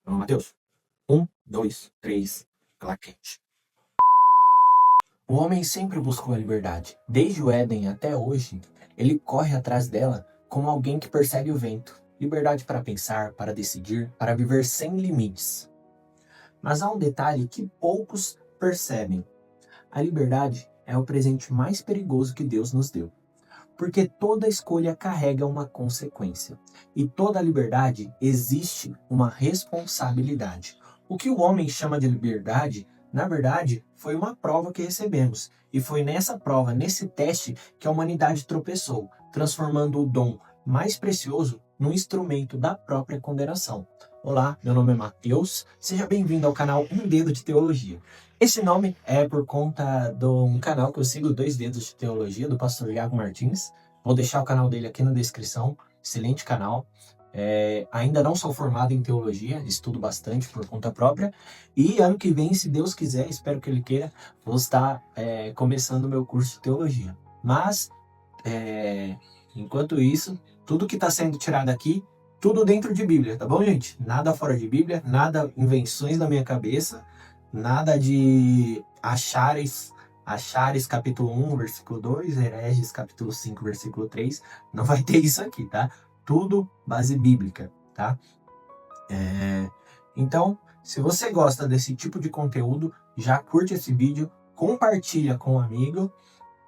Vamos, Matheus. 1, 2, 3, claquete. O homem sempre buscou a liberdade. Desde o Éden até hoje, ele corre atrás dela como alguém que persegue o vento. Liberdade para pensar, para decidir, para viver sem limites. Mas há um detalhe que poucos percebem. A liberdade é o presente mais perigoso que Deus nos deu. Porque toda escolha carrega uma consequência. E toda liberdade existe uma responsabilidade. O que o homem chama de liberdade, na verdade, foi uma prova que recebemos. E foi nessa prova, nesse teste, que a humanidade tropeçou, transformando o dom mais precioso num instrumento da própria condenação. Olá, meu nome é Matheus, seja bem-vindo ao canal Um Dedo de Teologia. Esse nome é por conta de um canal que eu sigo, Dois Dedos de Teologia, do pastor Iago Martins. Vou deixar o canal dele aqui na descrição, excelente canal. Ainda não sou formado em teologia, estudo bastante por conta própria. E ano que vem, se Deus quiser, espero que Ele queira, vou estar começando o meu curso de teologia. Mas, enquanto isso, tudo que está sendo tirado aqui, tudo dentro de Bíblia, tá bom, gente? Nada fora de Bíblia, nada invenções da minha cabeça, nada de achares capítulo 1, versículo 2, hereges capítulo 5, versículo 3. Não vai ter isso aqui, tá? Tudo base bíblica, tá? Então, se você gosta desse tipo de conteúdo, já curte esse vídeo, compartilha com um amigo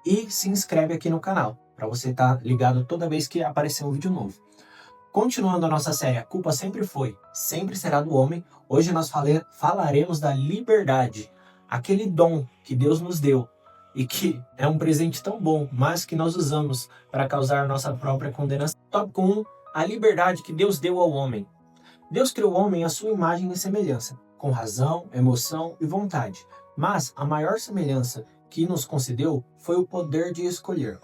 e se inscreve aqui no canal, para você estar ligado toda vez que aparecer um vídeo novo. Continuando a nossa série A Culpa Sempre Foi, Sempre Será do Homem, hoje nós falaremos da liberdade, aquele dom que Deus nos deu e que é um presente tão bom, mas que nós usamos para causar nossa própria condenação. Tópico 1, a liberdade que Deus deu ao homem. Deus criou o homem à sua imagem e semelhança, com razão, emoção e vontade, mas a maior semelhança que nos concedeu foi o poder de escolher.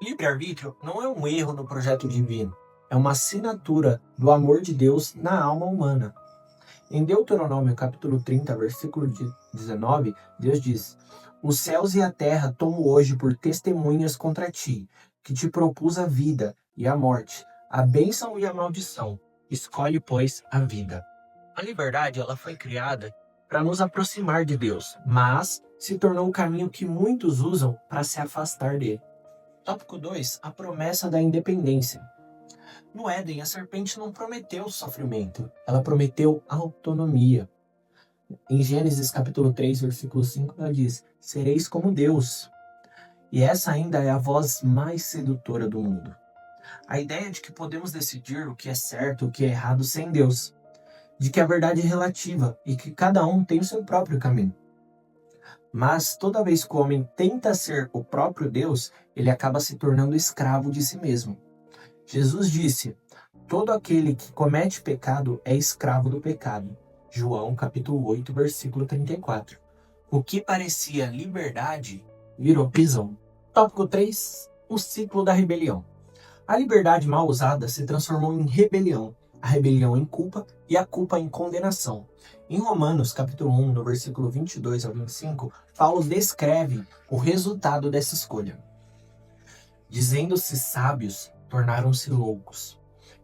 Livre-arbítrio não é um erro no projeto divino, é uma assinatura do amor de Deus na alma humana. Em Deuteronômio capítulo 30, versículo 19, Deus diz: os céus e a terra tomo hoje por testemunhas contra ti, que te propus a vida e a morte, a bênção e a maldição. Escolhe, pois, a vida. A liberdade ela foi criada para nos aproximar de Deus, mas se tornou o caminho que muitos usam para se afastar dele. Tópico 2, a promessa da independência. No Éden, a serpente não prometeu sofrimento, ela prometeu autonomia. Em Gênesis capítulo 3, versículo 5, ela diz: sereis como Deus. E essa ainda é a voz mais sedutora do mundo. A ideia de que podemos decidir o que é certo e o que é errado sem Deus. De que a verdade é relativa e que cada um tem o seu próprio caminho. Mas toda vez que o homem tenta ser o próprio Deus, ele acaba se tornando escravo de si mesmo. Jesus disse: todo aquele que comete pecado é escravo do pecado. João capítulo 8, versículo 34. O que parecia liberdade virou prisão. Tópico 3, o ciclo da rebelião. A liberdade mal usada se transformou em rebelião, a rebelião em culpa e a culpa em condenação. Em Romanos capítulo 1, no versículo 22 ao 25, Paulo descreve o resultado dessa escolha. Dizendo-se sábios, tornaram-se loucos,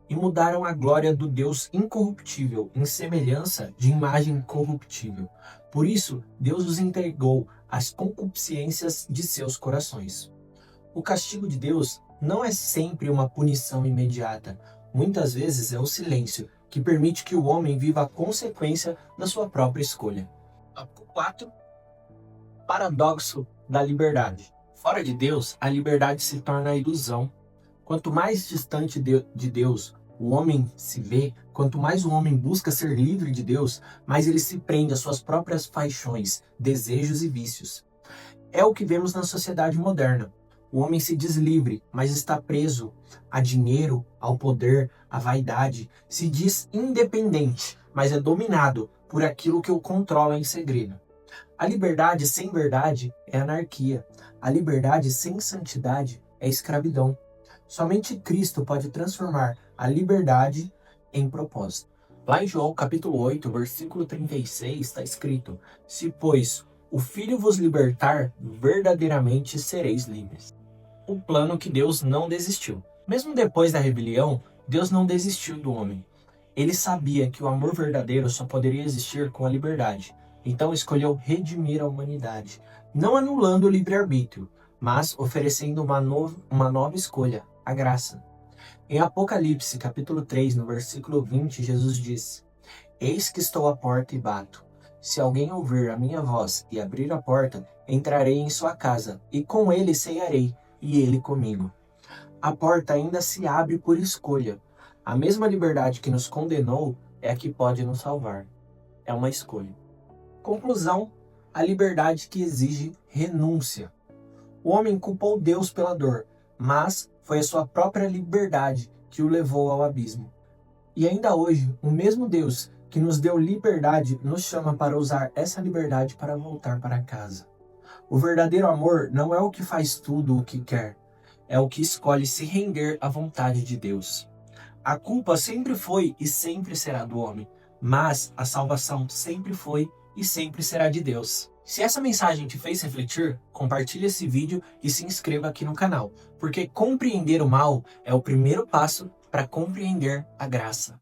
e mudaram a glória do Deus incorruptível em semelhança de imagem corruptível. Por isso, Deus os entregou às concupiscências de seus corações. O castigo de Deus não é sempre uma punição imediata. Muitas vezes é o silêncio, que permite que o homem viva a consequência da sua própria escolha. Tópico 4. Paradoxo da liberdade. Fora de Deus, a liberdade se torna a ilusão. Quanto mais distante de Deus o homem se vê, quanto mais o homem busca ser livre de Deus, mais ele se prende às suas próprias paixões, desejos e vícios. É o que vemos na sociedade moderna. O homem se diz livre, mas está preso a dinheiro, ao poder, à vaidade. Se diz independente, mas é dominado por aquilo que o controla em segredo. A liberdade sem verdade é anarquia. A liberdade sem santidade é escravidão. Somente Cristo pode transformar a liberdade em propósito. Lá em João capítulo 8, versículo 36, está escrito: se, pois, o Filho vos libertar, verdadeiramente sereis livres. O plano que Deus não desistiu. Mesmo depois da rebelião, Deus não desistiu do homem. Ele sabia que o amor verdadeiro só poderia existir com a liberdade, então escolheu redimir a humanidade, não anulando o livre-arbítrio, mas oferecendo uma nova escolha, a graça. Em Apocalipse, capítulo 3, no versículo 20, Jesus disse: Eis que estou à porta e bato. Se alguém ouvir a minha voz e abrir a porta, entrarei em sua casa, e com ele cearei, e ele comigo. A porta ainda se abre por escolha. A mesma liberdade que nos condenou é a que pode nos salvar. É uma escolha. Conclusão: a liberdade que exige renúncia. O homem culpou Deus pela dor, mas foi a sua própria liberdade que o levou ao abismo. E ainda hoje, o mesmo Deus que nos deu liberdade nos chama para usar essa liberdade para voltar para casa. O verdadeiro amor não é o que faz tudo o que quer, é o que escolhe se render à vontade de Deus. A culpa sempre foi e sempre será do homem, mas a salvação sempre foi e sempre será de Deus. Se essa mensagem te fez refletir, compartilhe esse vídeo e se inscreva aqui no canal, porque compreender o mal é o primeiro passo para compreender a graça.